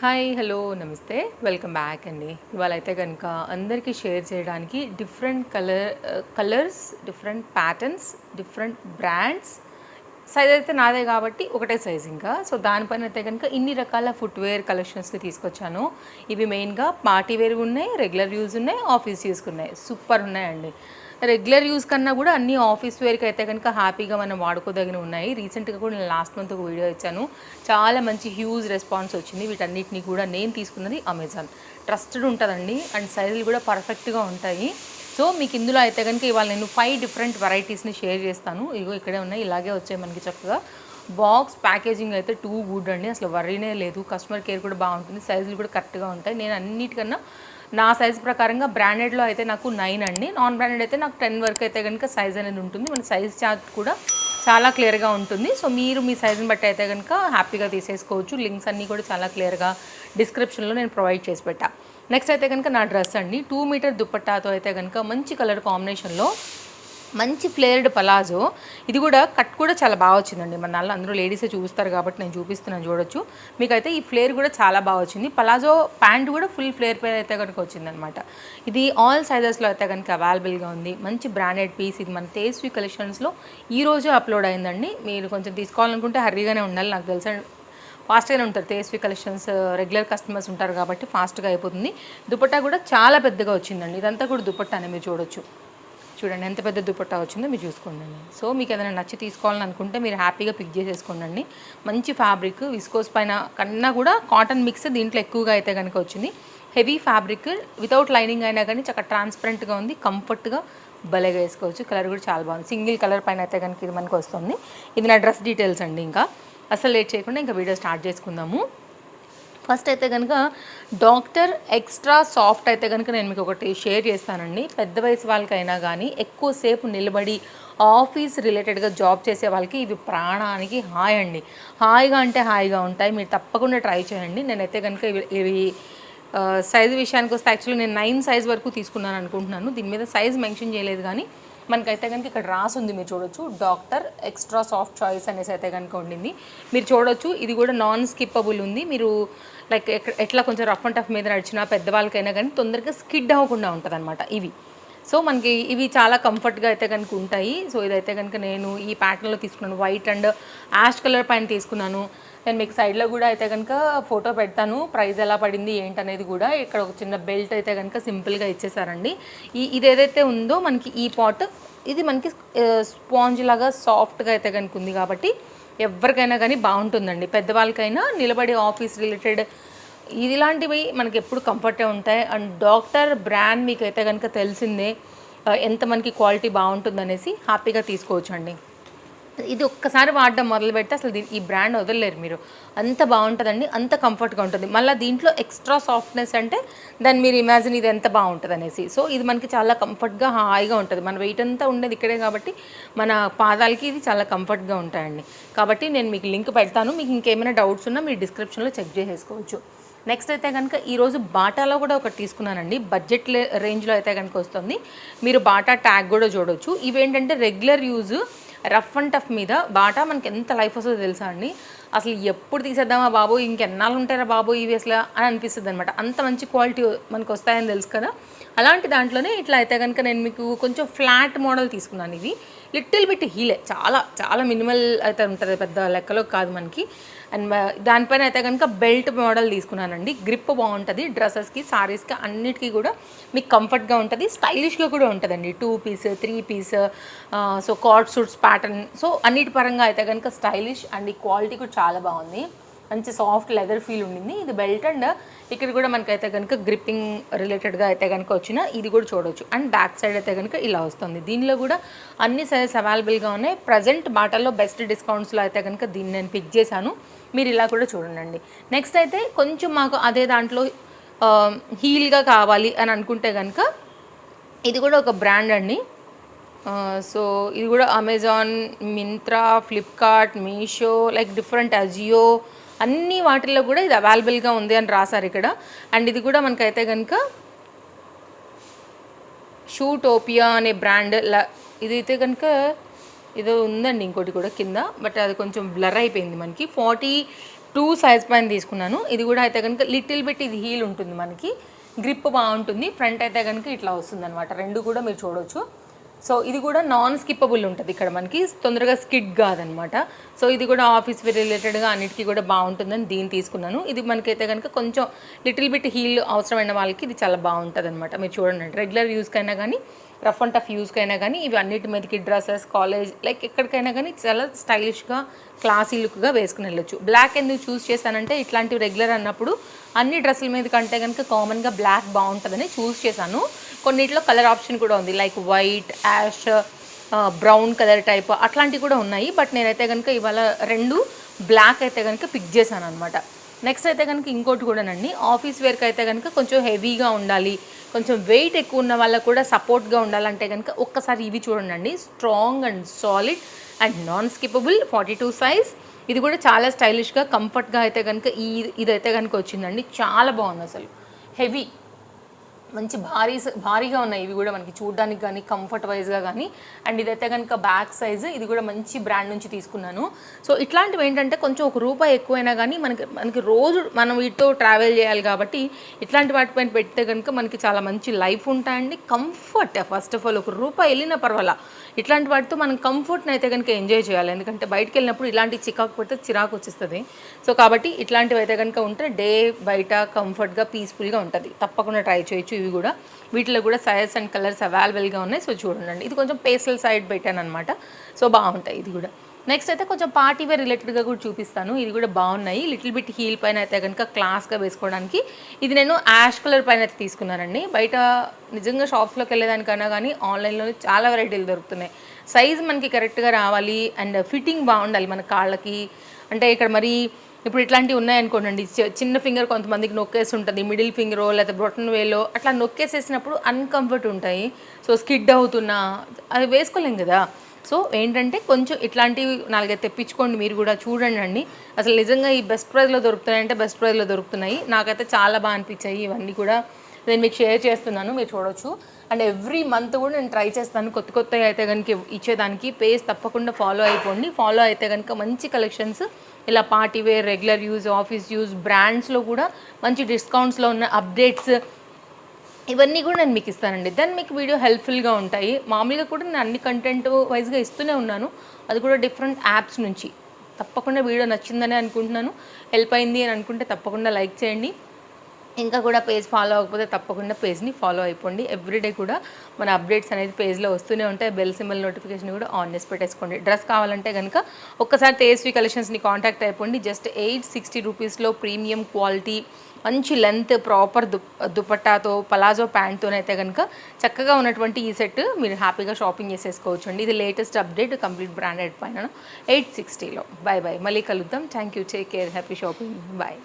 Hi hello నమస్తే welcome back అండి. ఇవాళ అయితే కనుక అందరికీ షేర్ చేయడానికి different colours, different patterns, different brands. Size అయితే నాదే కాబట్టి ఒకటే సైజ్ ఇంకా. సో దానిపైన అయితే కనుక ఇన్ని రకాల ఫుట్వేర్ కలెక్షన్స్ని తీసుకొచ్చాను. ఇవి మెయిన్గా పార్టీ వేర్ ఉన్నాయి, రెగ్యులర్ యూజ్ ఉన్నాయి, ఆఫీస్ యూస్కి ఉన్నాయి. సూపర్ ఉన్నాయండి. రెగ్యులర్ యూస్ కన్నా కూడా అన్ని ఆఫీస్ వేర్కి అయితే కనుక హ్యాపీగా మనం వాడుకోదగిన ఉన్నాయి. రీసెంట్గా కూడా నేను లాస్ట్ మంత్ ఒక వీడియో ఇచ్చాను. చాలా మంచి హ్యూజ్ రెస్పాన్స్ వచ్చింది. వీటన్నిటిని కూడా నేను తీసుకున్నది అమెజాన్. ట్రస్టెడ్ ఉంటుందండి అండ్ సైజులు కూడా పర్ఫెక్ట్గా ఉంటాయి. సో మీకు ఇందులో అయితే కనుక ఇవాళ నేను 5 డిఫరెంట్ వెరైటీస్ని షేర్ చేస్తాను. ఇగో ఇక్కడే ఉన్నాయి, ఇలాగే వచ్చాయి మనకి చక్కగా. బాక్స్ ప్యాకేజింగ్ అయితే టూ గుడ్ అండి, అసలు వర్రీనే లేదు. కస్టమర్ కేర్ కూడా బాగుంటుంది, సైజులు కూడా కరెక్ట్గా ఉంటాయి. నేను అన్నిటికన్నా నా సైజ్ ప్రకారంగా బ్రాండెడ్లో అయితే నాకు 9 అండి, నాన్ బ్రాండెడ్ అయితే నాకు 10 వరకు అయితే కనుక సైజ్ అనేది ఉంటుంది. మన సైజ్ చార్ట్ కూడా చాలా క్లియర్గా ఉంటుంది. సో మీరు మీ సైజుని బట్టి అయితే కనుక హ్యాపీగా తీసేసుకోవచ్చు. లింక్స్ అన్నీ కూడా చాలా క్లియర్గా డిస్క్రిప్షన్లో నేను ప్రొవైడ్ చేసి పెట్టా. నెక్స్ట్ అయితే కనుక నా డ్రెస్ అండి, 2 మీటర్ దుప్పట్టాతో అయితే కనుక మంచి కలర్ కాంబినేషన్లో మంచి ఫ్లేర్డ్ పలాజో. ఇది కూడా కట్ కూడా చాలా బాగా వచ్చిందండి. మన నాన్న అందరూ లేడీసే చూపిస్తారు కాబట్టి నేను చూపిస్తున్నాను, చూడొచ్చు. మీకైతే ఈ ఫ్లేర్ కూడా చాలా బాగా వచ్చింది. పలాజో ప్యాంట్ కూడా ఫుల్ ఫ్లేర్ పై అయితే కనుక వచ్చిందనమాట. ఇది ఆల్ సైజెస్లో అయితే కనుక అవైలబుల్గా ఉంది. మంచి బ్రాండెడ్ పీస్. ఇది మన తేజస్వి కలెక్షన్స్లో ఈరోజు అప్లోడ్ అయిందండి. మీరు కొంచెం తీసుకోవాలనుకుంటే హర్రీగానే ఉండాలి, నాకు తెలుసా ఫాస్ట్గానే ఉంటారు. తేజస్వి కలెక్షన్స్ రెగ్యులర్ కస్టమర్స్ ఉంటారు కాబట్టి ఫాస్ట్గా అయిపోతుంది. దుపట్టా కూడా చాలా పెద్దగా వచ్చిందండి. ఇదంతా కూడా దుపట్టానే, మీరు చూడొచ్చు. చూడండి ఎంత పెద్ద దుపట్టా వచ్చిందో మీరు చూసుకోండి. సో మీకు ఏదైనా నచ్చి తీసుకోవాలని అనుకుంటే మీరు హ్యాపీగా పిక్ చేసేసుకోండి. మంచి ఫ్యాబ్రిక్, విస్కోస్ పైన కన్నా కూడా కాటన్ మిక్స్ దీంట్లో ఎక్కువగా అయితే కనుక వచ్చింది. హెవీ ఫ్యాబ్రిక్, వితౌట్ లైనింగ్ అయినా కానీ చక్కగా ట్రాన్స్పరెంట్గా ఉంది, కంఫర్ట్గా భలేగా వేసుకోవచ్చు. కలర్ కూడా చాలా బాగుంది. సింగిల్ కలర్ పైన అయితే కనుక ఇది మనకు వస్తుంది. ఇది నా డ్రెస్ డీటెయిల్స్ అండి. ఇంకా అసలు లేట్ చేయకుండా ఇంకా వీడియో స్టార్ట్ చేసుకుందాము. ఫస్ట్ అయితే కనుక డాక్టర్ ఎక్స్ట్రా సాఫ్ట్ అయితే కనుక నేను మీకు ఒకటి షేర్ చేస్తానండి. పెద్ద వయసు వాళ్ళకైనా కానీ ఎక్కువసేపు నిలబడి ఆఫీస్ రిలేటెడ్గా జాబ్ చేసే వాళ్ళకి ఇవి ప్రాణానికి హాయ్ అండి. హాయిగా అంటే హాయిగా ఉంటాయి, మీరు తప్పకుండా ట్రై చేయండి. నేనైతే కనుక ఇవి సైజు విషయానికి వస్తే యాక్చువల్లీ నేను 9 సైజ్ వరకు తీసుకున్నాను అనుకుంటున్నాను. దీని మీద సైజ్ మెన్షన్ చేయలేదు కానీ మనకైతే కనుక ఇక్కడ రాసుంది, మీరు చూడొచ్చు. డాక్టర్ ఎక్స్ట్రా సాఫ్ట్ చాయిస్ అనేసి అయితే కనుక ఉండింది, మీరు చూడొచ్చు. ఇది కూడా నాన్ స్కిప్పబుల్ ఉంది. మీరు లైక్ ఎట్లా కొంచెం రఫ్ అండ్ టఫ్ మీద నడిచినా పెద్దవాళ్ళకైనా కానీ తొందరగా స్కిడ్ అవ్వకుండా ఉంటుంది అనమాట ఇవి. సో మనకి ఇవి చాలా కంఫర్ట్గా అయితే కనుక ఉంటాయి. సో ఇదైతే కనుక నేను ఈ ప్యాటర్న్లో తీసుకున్నాను. వైట్ అండ్ యాష్ కలర్ పైన తీసుకున్నాను. నేను మీకు సైడ్లో కూడా అయితే కనుక ఫోటో పెడతాను, ప్రైస్ ఎలా పడింది ఏంటనేది కూడా. ఇక్కడ ఒక చిన్న బెల్ట్ అయితే కనుక సింపుల్గా ఇచ్చేసారండి. ఇది ఏదైతే ఉందో మనకి ఈ పాట్, ఇది మనకి స్పాంజ్ లాగా సాఫ్ట్గా అయితే కనుక ఉంది కాబట్టి ఎవరికైనా కానీ బాగుంటుందండి. పెద్దవాళ్ళకైనా నిలబడి ఆఫీస్ రిలేటెడ్ ఇలాంటివి మనకి ఎప్పుడు కంఫర్టే ఉంటాయి. అండ్ డాక్టర్ బ్రాండ్ మీకు అయితే కనుక తెలిసిందే ఎంత మనకి క్వాలిటీ బాగుంటుందనేసి హ్యాపీగా తీసుకోవచ్చు అండి. ఇది ఒక్కసారి వాడడం మొదలు పెడితే అసలు ఈ బ్రాండ్ వదలలేరు మీరు. అంత బాగుంటుందండి, అంత కంఫర్ట్గా ఉంటుంది. మళ్ళీ దీంట్లో ఎక్స్ట్రా సాఫ్ట్నెస్ అంటే దాన్ని మీరు ఇమాజిన్ ఇది ఎంత బాగుంటుంది అనేసి. సో ఇది మనకి చాలా కంఫర్ట్గా హాయిగా ఉంటుంది. మన వెయిట్ అంతా ఉండేది ఇక్కడే కాబట్టి మన పాదాలకి ఇది చాలా కంఫర్ట్గా ఉంటాయండి. కాబట్టి నేను మీకు లింక్ పెడతాను. మీకు ఇంకేమైనా డౌట్స్ ఉన్నా మీరు డిస్క్రిప్షన్లో చెక్ చేసేసుకోవచ్చు. నెక్స్ట్ అయితే కనుక ఈరోజు బాటాలో కూడా ఒకటి తీసుకున్నానండి. బడ్జెట్ రేంజ్లో అయితే కనుక వస్తుంది. మీరు బాటా ట్యాగ్ కూడా చూడవచ్చు. ఇవేంటంటే regular use rough and tough మీద బాటా మనకి ఎంత లైఫ్ వస్తుందో తెలుసా అండి. అసలు ఎప్పుడు తీసేద్దామా బాబు, ఇంకెన్నాళ్ళు ఉంటారా బాబు ఇవి అసలు అని అనిపిస్తుంది అనమాట. అంత మంచి క్వాలిటీ మనకు వస్తాయని తెలుసు కదా. అలాంటి దాంట్లోనే ఇట్లా అయితే కనుక నేను మీకు కొంచెం ఫ్లాట్ మోడల్ తీసుకున్నాను. ఇవి లిటిల్ బిట్ హీలే, చాలా చాలా మినిమల్ అయితే ఉంటుంది, పెద్ద లెక్కలో కాదు మనకి. అండ్ దానిపైన అయితే కనుక బెల్ట్ మోడల్ తీసుకున్నానండి. గ్రిప్ బాగుంటుంది, డ్రెస్సెస్కి సారీస్కి అన్నిటికీ కూడా మీకు కంఫర్ట్గా ఉంటుంది, స్టైలిష్గా కూడా ఉంటుందండి. 2 piece 3 piece so card suits pattern, so అన్నిటి పరంగా అయితే కనుక స్టైలిష్ అండ్ ఈ క్వాలిటీ కూడా చాలా బాగుంది. మంచి సాఫ్ట్ లెదర్ ఫీల్ ఉండింది. ఇది బెల్ట్ అండ్ ఇక్కడ కూడా మనకైతే కనుక గ్రిప్పింగ్ రిలేటెడ్గా అయితే కనుక వచ్చిన ఇది కూడా చూడవచ్చు. అండ్ బ్యాక్ సైడ్ అయితే కనుక ఇలా వస్తుంది. దీనిలో కూడా అన్ని సైజెస్ అవైలబుల్గా ఉన్నాయి. ప్రజెంట్ బాటాలో బెస్ట్ డిస్కౌంట్స్లో అయితే కనుక దీన్ని నేను పిక్ చేశాను. మీరు ఇలా కూడా చూడండి. నెక్స్ట్ అయితే కొంచెం మాకు అదే దాంట్లో హీల్గా కావాలి అని అనుకుంటే కనుక ఇది కూడా ఒక బ్రాండ్ అండి. సో ఇది కూడా Amazon, Myntra, Flipkart, Meesho, like different Ajio అన్ని వాటిల్లో కూడా ఇది అవైలబుల్గా ఉంది అని రాశారు ఇక్కడ. అండ్ ఇది కూడా మనకైతే కనుక షూటోపియా అనే బ్రాండ్. ఇదైతే కనుక ఏదో ఉందండి ఇంకోటి కూడా కింద, బట్ అది కొంచెం బ్లర్ అయిపోయింది మనకి. 42 2 సైజ్ పైన తీసుకున్నాను. ఇది కూడా అయితే కనుక లిటిల్ బిట్ ఇది హీల్ ఉంటుంది, మనకి గ్రిప్ బాగుంటుంది. ఫ్రంట్ అయితే కనుక ఇట్లా వస్తుందన్నమాట. రెండు కూడా మీరు చూడవచ్చు. సో ఇది కూడా నాన్ స్కిప్పబుల్ ఉంటుంది, ఇక్కడ మనకి తొందరగా స్కిడ్ కాదనమాట. సో ఇది కూడా ఆఫీస్ రిలేటెడ్గా అన్నిటికీ కూడా బాగుంటుందని దీన్ని తీసుకున్నాను. ఇది మనకైతే కనుక కొంచెం లిటిల్ బిట్ హీల్ అవసరమైన వాళ్ళకి ఇది చాలా బాగుంటుంది అనమాట. మీరు చూడండి, రెగ్యులర్ యూస్కైనా కానీ రఫ్ అండ్ టఫ్ యూస్కైనా కానీ ఇవి అన్నిటి మీదకి డ్రెస్సెస్, కాలేజ్, లైక్ ఎక్కడికైనా కానీ చాలా స్టైలిష్గా క్లాసీ లుక్గా వేసుకుని వెళ్ళొచ్చు. బ్లాక్ ఎందుకు చూస్ చేశానంటే ఇట్లాంటివి రెగ్యులర్ అన్నప్పుడు అన్ని డ్రెస్సుల మీద కంటే కనుక కామన్గా బ్లాక్ బాగుంటుందని చూస్ చేశాను. కొన్నిట్లో కలర్ ఆప్షన్ కూడా ఉంది, like white, ash, brown colour type అట్లాంటివి కూడా ఉన్నాయి. బట్ నేనైతే కనుక ఇవాళ 2 బ్లాక్ అయితే కనుక పిక్ చేశాను అనమాట. నెక్స్ట్ అయితే కనుక ఇంకోటి కూడానండి, ఆఫీస్ వేర్కి అయితే కనుక కొంచెం హెవీగా ఉండాలి, కొంచెం వెయిట్ ఎక్కువ ఉన్న వాళ్ళకు కూడా సపోర్ట్గా ఉండాలంటే కనుక ఒక్కసారి ఇవి చూడండి. Strong and solid and non skippable 42 size. ఇది కూడా చాలా స్టైలిష్గా కంఫర్ట్గా అయితే కనుక ఇదైతే కనుక వచ్చిందండి. చాలా బాగుంది అసలు. హెవీ, మంచి భారీగా ఉన్నాయి ఇవి కూడా మనకి చూడడానికి కానీ కంఫర్ట్ వైజ్గా కానీ. అండ్ ఇదైతే కనుక బ్యాక్ సైజు, ఇది కూడా మంచి బ్రాండ్ నుంచి తీసుకున్నాను. సో ఇట్లాంటివి ఏంటంటే కొంచెం ₹1 ఎక్కువైనా కానీ మనకి రోజు మనం వీటితో ట్రావెల్ చేయాలి కాబట్టి ఇట్లాంటి వాటిపైన పెడితే కనుక మనకి చాలా మంచి లైఫ్ ఉంటాయండి. కంఫర్ట్, ఫస్ట్ ఆఫ్ ఆల్ ₹1 వెళ్ళినా పర్వాలా, ఇట్లాంటి వాటితో మనం కంఫర్ట్ని అయితే కనుక ఎంజాయ్ చేయాలి. ఎందుకంటే బయటకు వెళ్ళినప్పుడు ఇలాంటి చికాకు పడితే చిరాకు వచ్చేస్తుంది. సో కాబట్టి ఇట్లాంటివి అయితే కనుక ఉంటే డే బయట కంఫర్ట్గా పీస్ఫుల్గా ఉంటుంది. తప్పకుండా ట్రై చేయొచ్చు. ఇవి కూడా వీటిలో కూడా సైజ్ అండ్ కలర్స్ అవైలబుల్గా ఉన్నాయి. సో చూడండి, ఇది కొంచెం పేస్టల్ సైడ్ పెట్టాను అనమాట. సో బాగుంటాయి ఇది కూడా. నెక్స్ట్ అయితే కొంచెం పార్టీ వేర్ రిలేటెడ్గా కూడా చూపిస్తాను. ఇది కూడా బాగున్నాయి. లిటిల్ బిట్ హీల్ పైన అయితే కనుక క్లాస్గా వేసుకోవడానికి. ఇది నేను యాష్ కలర్ పైన అయితే తీసుకున్నానండి. బయట నిజంగా షాప్స్లోకి వెళ్ళేదానికన్నా కానీ ఆన్లైన్లో చాలా వెరైటీలు దొరుకుతున్నాయి. సైజ్ మనకి కరెక్ట్గా రావాలి అండ్ ఫిట్టింగ్ బాగుండాలి మన కాళ్ళకి. అంటే ఇక్కడ మరి ఇప్పుడు ఇట్లాంటివి ఉన్నాయనుకోండి, చిన్న ఫింగర్ కొంతమందికి నొక్కేసి ఉంటుంది, మిడిల్ ఫింగరో లేదా బ్రొటన్ వేలో అట్లా నొక్కేసేసినప్పుడు అన్కంఫర్ట్ ఉంటాయి. సో స్కిడ్ అవుతున్నా అది వేసుకోలేం కదా. సో ఏంటంటే కొంచెం ఇట్లాంటివి 4-5 తెప్పించుకోండి. మీరు కూడా చూడండి, అసలు నిజంగా ఈ బెస్ట్ ప్రైస్లో దొరుకుతున్నాయంటే బెస్ట్ ప్రైస్లో దొరుకుతున్నాయి. నాకైతే చాలా బాగా అనిపించాయి ఇవన్నీ కూడా. నేను మీకు షేర్ చేస్తున్నాను, మీరు చూడవచ్చు. అండ్ ఎవ్రీ మంత్ కూడా నేను ట్రై చేస్తాను కొత్తవి అయితే కనుక ఇచ్చేదానికి. పేజ్ తప్పకుండా ఫాలో అయిపోండి. ఫాలో అయితే కనుక మంచి కలెక్షన్స్ ఇలా party wear, regular use, office use, బ్రాండ్స్లో కూడా మంచి డిస్కౌంట్స్లో ఉన్న అప్డేట్స్ ఇవన్నీ కూడా నేను మీకు ఇస్తానండి. దెన్ మీకు వీడియో హెల్ప్ఫుల్గా ఉంటాయి. మామూలుగా కూడా నేను అన్ని కంటెంట్ వైజ్గా ఇస్తూనే ఉన్నాను, అది కూడా డిఫరెంట్ యాప్స్ నుంచి. తప్పకుండా వీడియో నచ్చిందని అనుకుంటున్నాను. హెల్ప్ అయింది అని అనుకుంటే తప్పకుండా లైక్ చేయండి. ఇంకా కూడా పేజ్ ఫాలో అవ్వకపోతే తప్పకుండా పేజ్ని ఫాలో అయిపోండి. ఎవ్రీడే కూడా మన అప్డేట్స్ అనేది పేజ్లో వస్తూనే ఉంటాయి. బెల్ సింబల్ నోటిఫికేషన్ కూడా ఆన్ చేసి పెట్టేసుకోండి. డ్రెస్ కావాలంటే కనుక ఒక్కసారి తేజస్వి కలెక్షన్స్ని కాంటాక్ట్ అయిపోండి. జస్ట్ ₹860 ప్రీమియం క్వాలిటీ, మంచి లెంత్, ప్రాపర్ దుపట్టాతో, పలాజో ప్యాంట్తోనైతే కనుక చక్కగా ఉన్నటువంటి ఈ సెట్ మీరు హ్యాపీగా షాపింగ్ చేసేసుకోవచ్చు అండి. ఇది లేటెస్ట్ అప్డేట్, కంప్లీట్ బ్రాండెడ్ పైన 860లో. బాయ్ బాయ్, మళ్ళీ కలుద్దాం. Thank you, take care, happy shopping, bye.